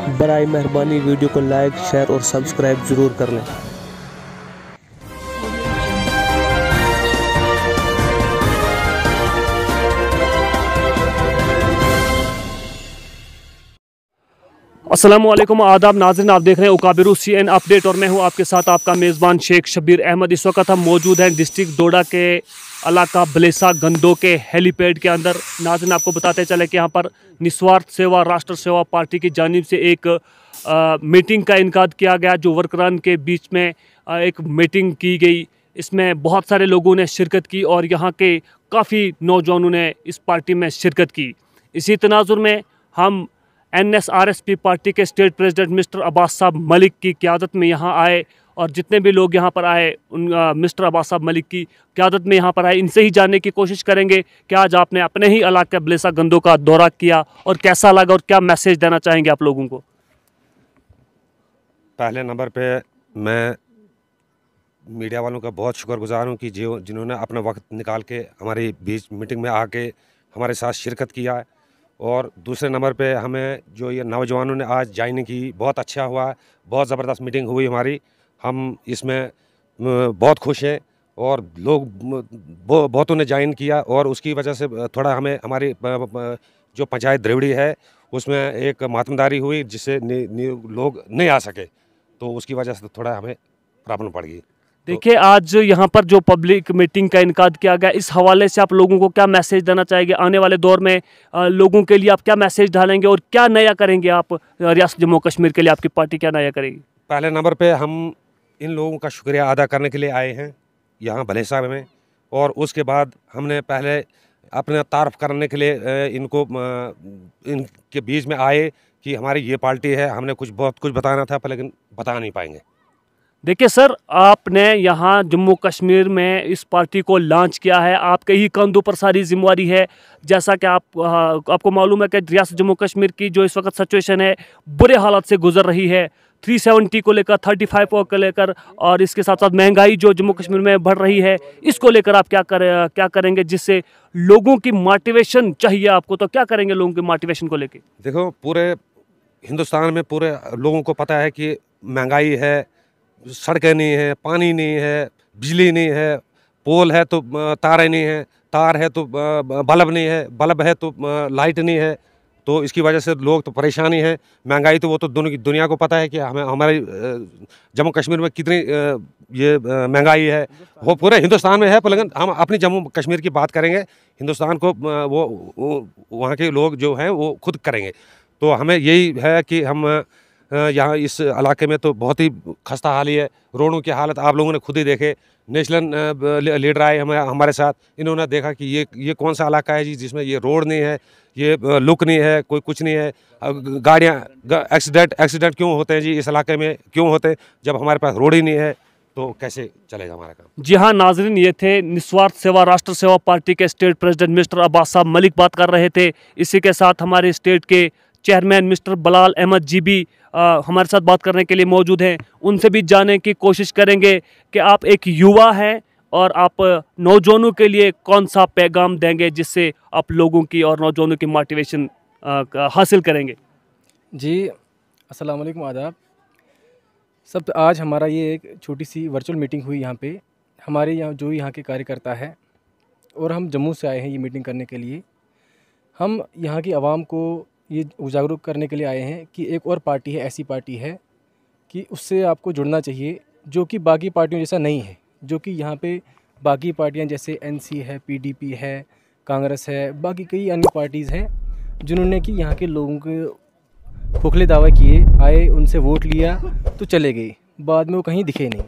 बराए मेहरबानी वीडियो को लाइक, शेयर और सब्सक्राइब ज़रूर कर लें। अस्सलामुअलैकुम, आदाब नाज़रीन, आप देख रहे हैं उकाबिरू CN अपडेट और मैं हूं आपके साथ आपका मेज़बान शेख शब्बीर अहमद। इस वक्त हम मौजूद हैं डिस्ट्रिक्ट डोडा के इलाका बलेसा गंदो के हेलीपैड के अंदर। नाज़रीन, आपको बताते चले कि यहाँ पर निस्वार्थ सेवा राष्ट्र सेवा पार्टी की जानिब से एक मीटिंग का इनकाद किया गया, जो वर्करान के बीच में एक मीटिंग की गई। इसमें बहुत सारे लोगों ने शिरकत की और यहाँ के काफ़ी नौजवानों ने इस पार्टी में शिरकत की। इसी तनाजुर में हम NSRSP पार्टी के स्टेट प्रेसिडेंट मिस्टर अब्बास साहब मलिक की क़यादत में यहाँ आए और जितने भी लोग यहाँ पर आए उन मिस्टर अब्बास साहब मलिक की क़यादत में यहाँ पर आए। इनसे ही जानने की कोशिश करेंगे कि आज आपने अपने ही इलाके बलेसा गंदो का दौरा किया और कैसा लगा और क्या मैसेज देना चाहेंगे आप लोगों को। पहले नंबर पे मैं मीडिया वालों का बहुत शुक्रगुजार हूँ कि जिन्होंने अपना वक्त निकाल के हमारी बीच मीटिंग में आके हमारे साथ शिरकत किया है। और दूसरे नंबर पे हमें जो ये नौजवानों ने आज ज्वाइनिंग की, बहुत अच्छा हुआ, बहुत ज़बरदस्त मीटिंग हुई हमारी। हम इसमें बहुत खुश हैं और लोग बहुतों ने ज्वाइन किया और उसकी वजह से थोड़ा हमें हमारी जो पंचायत द्रिवड़ी है उसमें एक मातमदारी हुई जिससे लोग नहीं आ सके, तो उसकी वजह से थोड़ा हमें प्रॉब्लम पड़ गई। देखिए, आज यहाँ पर जो पब्लिक मीटिंग का इनकाद किया गया, इस हवाले से आप लोगों को क्या मैसेज देना चाहेंगे? आने वाले दौर में लोगों के लिए आप क्या मैसेज डालेंगे और क्या नया करेंगे आप रियासत जम्मू कश्मीर के लिए? आपकी पार्टी क्या नया करेगी? पहले नंबर पे हम इन लोगों का शुक्रिया अदा करने के लिए आए हैं यहाँ बलेसा में, और उसके बाद हमने पहले अपने तारफ़ करने के लिए इनको इनके बीच में आए कि हमारी ये पार्टी है, हमने बहुत कुछ बताना था पर लेकिन बता नहीं पाएंगे। देखिए सर, आपने यहाँ जम्मू कश्मीर में इस पार्टी को लॉन्च किया है, आपके ही कंधों पर सारी जिम्मेवारी है। जैसा कि आपको मालूम है कि रियासत जम्मू कश्मीर की जो इस वक्त सिचुएशन है बुरे हालात से गुजर रही है, 370 को लेकर, 35 को लेकर, और इसके साथ साथ महंगाई जो जम्मू कश्मीर में बढ़ रही है, इसको लेकर आप क्या करेंगे जिससे लोगों की मोटिवेशन चाहिए आपको, तो क्या करेंगे लोगों की मोटिवेशन को लेकर? देखो, पूरे हिंदुस्तान में पूरे लोगों को पता है कि महंगाई है, सड़कें नहीं है, पानी नहीं है, बिजली नहीं है, पोल है तो तारें नहीं है, तार है तो बल्ब नहीं है, बल्ब है तो लाइट नहीं है, तो इसकी वजह से लोग तो परेशानी है। महंगाई तो वो तो दुनिया को पता है कि हमारे जम्मू कश्मीर में कितनी ये महंगाई है, वो पूरे हिंदुस्तान में है, पर लेकिन हम अपनी जम्मू कश्मीर की बात करेंगे, हिंदुस्तान को वो वहाँ के लोग जो हैं वो खुद करेंगे। तो हमें यही है कि हम यहाँ इस इलाके में तो बहुत ही खस्ता हाल ही है, रोडों की हालत आप लोगों ने खुद ही देखे। नेशनल लीडर आए हमारे साथ, इन्होंने देखा कि ये कौन सा इलाका है जी जिसमें ये रोड नहीं है, ये लुक नहीं है, कोई कुछ नहीं है, गाड़ियाँ एक्सीडेंट क्यों होते हैं जी इस इलाके में, क्यों होते हैं जब हमारे पास रोड ही नहीं है, तो कैसे चलेगा हमारा काम। जी हाँ नाजरीन, ये थे निस्वार्थ सेवा राष्ट्र सेवा पार्टी के स्टेट प्रेसिडेंट मिस्टर अब्बास साहब मलिक बात कर रहे थे। इसी के साथ हमारे स्टेट के चेयरमैन मिस्टर बलाल अहमद जी भी हमारे साथ बात करने के लिए मौजूद हैं। उनसे भी जानने की कोशिश करेंगे कि आप एक युवा हैं और आप नौजवानों के लिए कौन सा पैगाम देंगे जिससे आप लोगों की और नौजवानों की मोटिवेशन हासिल करेंगे। जी अस्सलाम वालेकुम, आदाब सब। आज हमारा ये एक छोटी सी वर्चुअल मीटिंग हुई यहाँ पे, हमारे यहाँ के कार्यकर्ता है और हम जम्मू से आए हैं ये मीटिंग करने के लिए। हम यहाँ की आवाम को ये जागरूक करने के लिए आए हैं कि एक और पार्टी है, ऐसी पार्टी है कि उससे आपको जुड़ना चाहिए जो कि बाकी पार्टियों जैसा नहीं है। जो कि यहाँ पे बाकी पार्टियाँ जैसे NC है, PDP है, कांग्रेस है, बाकी कई अन्य पार्टीज़ हैं जिन्होंने कि यहाँ के लोगों के खोखले दावा किए, आए, उनसे वोट लिया तो चले गए, बाद में वो कहीं दिखे नहीं।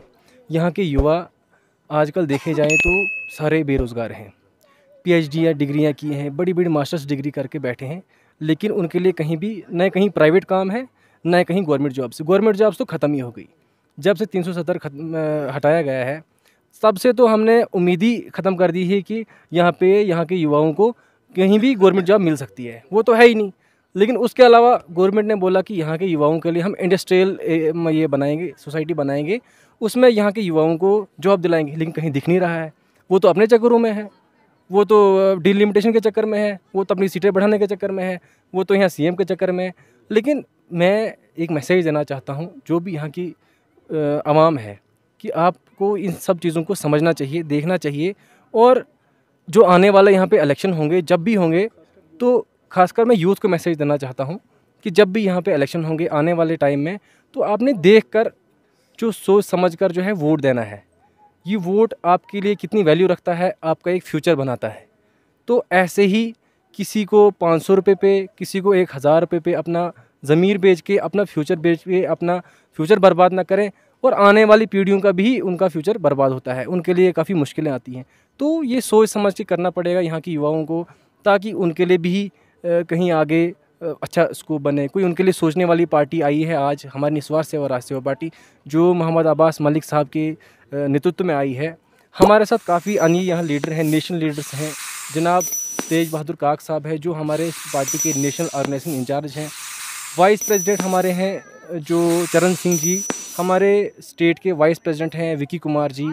यहाँ के युवा आजकल देखे जाएँ तो सारे बेरोज़गार हैं, PhD या डिग्रियाँ की हैं, बड़ी बड़ी मास्टर्स डिग्री करके बैठे हैं, लेकिन उनके लिए कहीं भी न कहीं प्राइवेट काम है न कहीं गवर्नमेंट जॉब्स। गवर्नमेंट जॉब्स तो ख़त्म ही हो गई जब से 370 हटाया गया है, तब से तो हमने उम्मीद ही ख़त्म कर दी है कि यहाँ के युवाओं को कहीं भी गवर्नमेंट जॉब मिल सकती है, वो तो है ही नहीं। लेकिन उसके अलावा गवर्नमेंट ने बोला कि यहाँ के युवाओं के लिए हम इंडस्ट्रियल ये बनाएंगे, सोसाइटी बनाएंगे, उसमें यहाँ के युवाओं को जॉब दिलाएंगे, लेकिन कहीं दिख नहीं रहा है। वो तो अपने चक्करों में है, वो तो डिलिमिटेशन के चक्कर में है, वो तो अपनी सीटें बढ़ाने के चक्कर में है, वो तो यहाँ CM के चक्कर में है, लेकिन मैं एक मैसेज देना चाहता हूँ जो भी यहाँ की आवाम है कि आपको इन सब चीज़ों को समझना चाहिए, देखना चाहिए। और जो आने वाला यहाँ पे इलेक्शन होंगे, जब भी होंगे, तो खासकर मैं यूथ को मैसेज देना चाहता हूँ कि जब भी यहाँ पे इलेक्शन होंगे आने वाले टाइम में, तो आपने देखकर जो सोच समझकर जो है वोट देना है। ये वोट आपके लिए कितनी वैल्यू रखता है, आपका एक फ्यूचर बनाता है। तो ऐसे ही किसी को 500 रुपये पे, किसी को 1000 रुपये पे अपना ज़मीर बेच के, अपना फ्यूचर बेच के अपना फ्यूचर बर्बाद ना करें, और आने वाली पीढ़ियों का भी उनका फ्यूचर बर्बाद होता है, उनके लिए काफ़ी मुश्किलें आती हैं। तो ये सोच समझ के करना पड़ेगा यहाँ के युवाओं को, ताकि उनके लिए भी कहीं आगे अच्छा स्कोप बने। कोई उनके लिए सोचने वाली पार्टी आई है आज, हमारी निस्वार्थ सेवा राष्ट्र सेवा पार्टी, जो मोहम्मद अब्बास मलिक साहब के नेतृत्व में आई है। हमारे साथ काफ़ी अन्य यहाँ लीडर हैं, नेशनल लीडर्स हैं। जनाब तेज बहादुर काक साहब है जो हमारे पार्टी के नेशनल ऑर्गेनाइजेशन इंचार्ज हैं। वाइस प्रेसिडेंट हमारे हैं जो चरण सिंह जी, हमारे स्टेट के वाइस प्रेसिडेंट हैं विकी कुमार जी।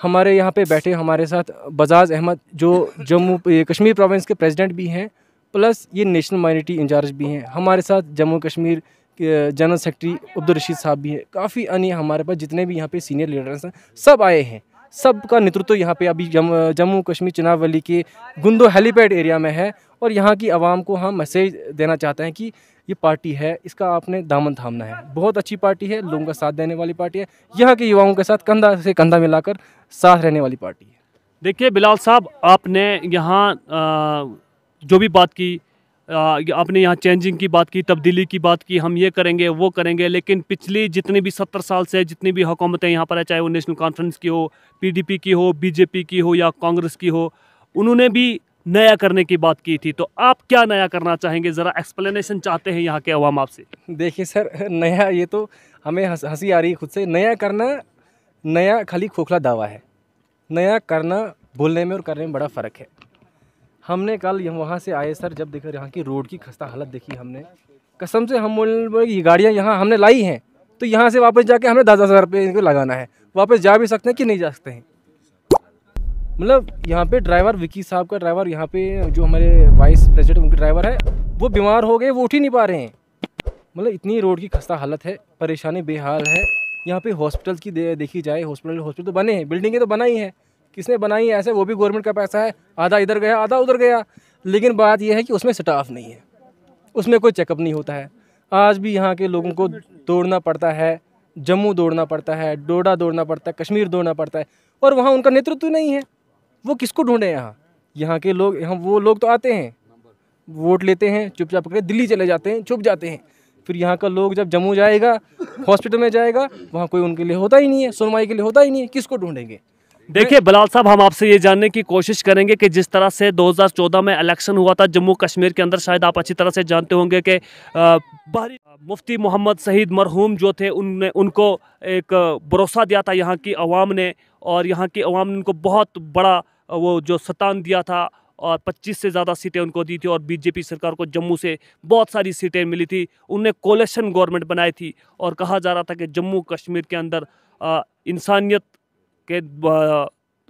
हमारे यहाँ पे बैठे हमारे साथ बजाज अहमद जो जम्मू कश्मीर प्रोविंस के प्रेसिडेंट भी हैं, प्लस ये नेशनल माइनॉरिटी इंचार्ज भी हैं। हमारे साथ जम्मू कश्मीर के जनरल सेक्रेटरी अब्दुल रशीद साहब भी हैं। काफ़ी अन्य हमारे पास जितने भी यहाँ पे सीनियर लीडर्स हैं सब आए हैं। सबका नेतृत्व यहाँ पे अभी जम्मू कश्मीर चुनाव वैली के गुंदो हेलीपैड एरिया में है। और यहाँ की आवाम को हम मैसेज देना चाहते हैं कि ये पार्टी है, इसका आपने दामन थामना है। बहुत अच्छी पार्टी है, लोगों का साथ देने वाली पार्टी है, यहाँ के युवाओं के साथ कंधा से कंधा मिलाकर साथ रहने वाली पार्टी है। देखिए बिलाल साहब, आपने यहाँ जो भी बात की, आपने यहाँ चेंजिंग की बात की, तब्दीली की बात की, हम ये करेंगे वो करेंगे, लेकिन पिछली जितनी भी 70 साल से जितनी भी हुकूमतें यहाँ पर है, चाहे वो नेशनल कॉन्फ्रेंस की हो, पीडीपी की हो, बीजेपी की हो या कांग्रेस की हो, उन्होंने भी नया करने की बात की थी। तो आप क्या नया करना चाहेंगे, ज़रा एक्सप्लेनेशन चाहते हैं यहाँ के अवाम आपसे। देखिए सर, नया, ये तो हमें हंसी आ रही है खुद से। नया करना, नया खाली खोखला दावा है। नया करना बोलने में और करने में बड़ा फ़र्क है। हमने कल वहाँ से आए सर, जब देखा यहाँ की रोड की खस्ता हालत देखी हमने, कसम से हम बोले ये गाड़ियाँ यहाँ हमने लाई हैं तो यहाँ से वापस जाके हमें 10,000 रुपये इनको लगाना है। वापस जा भी सकते हैं कि नहीं जा सकते हैं। मतलब यहाँ पे ड्राइवर, विकी साहब का ड्राइवर, यहाँ पे जो हमारे वाइस प्रेसिडेंट उनके ड्राइवर है, वो बीमार हो गए, वो उठ ही नहीं पा रहे हैं। मतलब इतनी रोड की खस्ता हालत है, परेशानी बेहाल है। यहाँ पे हॉस्पिटल की देखी जाए, हॉस्पिटल तो बने हैं, बिल्डिंगें तो बनाई हैं, किसने बनाई है ऐसे, वो भी गवर्नमेंट का पैसा है, आधा इधर गया आधा उधर गया। लेकिन बात यह है कि उसमें स्टाफ नहीं है, उसमें कोई चेकअप नहीं होता है। आज भी यहाँ के लोगों को दौड़ना पड़ता है, जम्मू दौड़ना पड़ता है, डोडा दौड़ना पड़ता है, कश्मीर दौड़ना पड़ता है, और वहाँ उनका नेतृत्व नहीं है। वो किसको ढूंढे यहाँ के लोग? यहाँ वो लोग तो आते हैं, वोट लेते हैं, चुपचाप करके दिल्ली चले जाते हैं, छुप जाते हैं। फिर यहाँ का लोग जब जम्मू जाएगा, हॉस्पिटल में जाएगा, वहाँ कोई उनके लिए होता ही नहीं है, सुनवाई के लिए होता ही नहीं है, किसको ढूंढेंगे? देखिए बिलाल साहब, हम आपसे ये जानने की कोशिश करेंगे कि जिस तरह से 2014 में इलेक्शन हुआ था जम्मू कश्मीर के अंदर, शायद आप अच्छी तरह से जानते होंगे कि मुफ्ती मोहम्मद शहीद मरहूम जो थे, उनको एक भरोसा दिया था यहाँ की आवाम ने, और यहाँ की आवाम ने उनको बहुत बड़ा वो जो सतान दिया था, और 25 से ज़्यादा सीटें उनको दी थी, और बीजेपी सरकार को जम्मू से बहुत सारी सीटें मिली थी। उनने कोalition गवर्नमेंट बनाई थी, और कहा जा रहा था कि जम्मू कश्मीर के अंदर इंसानियत के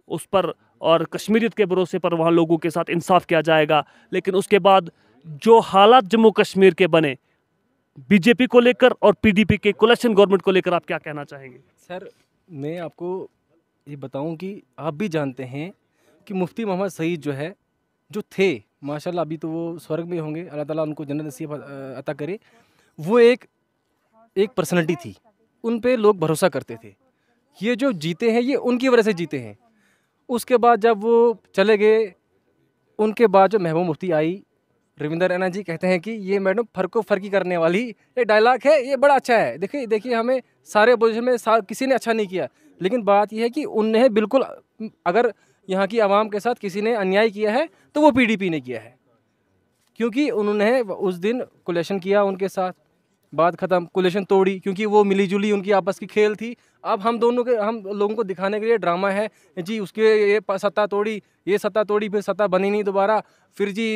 उस पर और कश्मीरियत के भरोसे पर वहाँ लोगों के साथ इंसाफ किया जाएगा। लेकिन उसके बाद जो हालात जम्मू कश्मीर के बने, बीजेपी को लेकर और पीडीपी के कोalition गवर्नमेंट को लेकर, आप क्या कहना चाहेंगे? सर, मैं आपको ये बताऊं कि आप भी जानते हैं कि मुफ्ती मोहम्मद शहीद जो थे, माशाल्लाह अभी तो वो स्वर्ग में होंगे, अल्लाह ताला उनको जन्नत नसीब अता करे। वो एक पर्सनैलिटी थी, उन पे लोग भरोसा करते थे। ये जो जीते हैं, ये उनकी वजह से जीते हैं। उसके बाद जब वो चले गए, उनके बाद जो महबूब मुफ्ती आई, रविंदर रैना जी कहते हैं कि ये मैडम फर्की करने वाली ये डायलॉग है, ये बड़ा अच्छा है। देखिए हमें सारे अपोजिशन में किसी ने अच्छा नहीं किया, लेकिन बात यह है कि उन्हें बिल्कुल, अगर यहाँ की आवाम के साथ किसी ने अन्याय किया है तो वो पीडीपी ने किया है, क्योंकि उन्होंने उस दिन कोalition किया उनके साथ, बात ख़त्म, कोalition तोड़ी, क्योंकि वो मिलीजुली उनकी आपस की खेल थी। अब हम लोगों को दिखाने के लिए ड्रामा है जी, उसके ये सत्ता तोड़ी, ये सत्ता तोड़ी, फिर सत्ता बनी नहीं दोबारा, फिर जी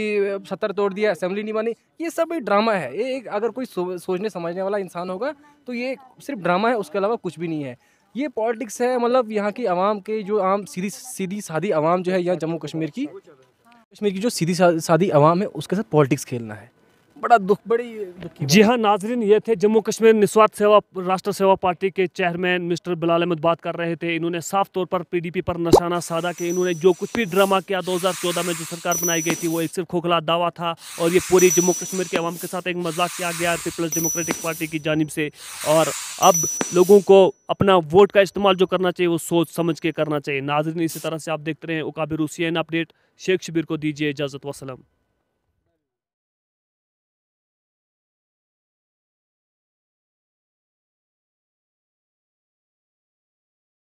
सत्ता तोड़ दिया, असेंबली नहीं बनी। ये सब एक ड्रामा है। ये एक, अगर कोई सोचने समझने वाला इंसान होगा तो ये सिर्फ ड्रामा है, उसके अलावा कुछ भी नहीं है। ये पॉलिटिक्स है। मतलब यहाँ की आवाम के जो आम सीधी सादी आवाम जो है, यहाँ जम्मू कश्मीर की जो सीधी सादी आवाम है, उसके साथ पॉलिटिक्स खेलना है। बड़ा बड़ी दुख की जी हाँ नाजरीन, ये थे जम्मू कश्मीर निस्वार्थ सेवा राष्ट्र सेवा पार्टी के चेयरमैन मिस्टर बिलाल अहमद बात कर रहे थे। इन्होंने साफ तौर पर पीडीपी पर निशाना साधा कि इन्होंने जो कुछ भी ड्रामा किया 2014 में जो सरकार बनाई गई थी वो एक सिर्फ खोखला दावा था और ये पूरी जम्मू कश्मीर के अवाम के साथ एक मजाक किया गया पीपल्स डेमोक्रेटिक पार्टी की जानिब से। और अब लोगों को अपना वोट का इस्तेमाल जो करना चाहिए वो सोच समझ के करना चाहिए। नाजरीन, इसी तरह से आप देखते रहें उकाबिर CNN अपडेट। शेख शबीर को दीजिए इजाज़त। वसलम।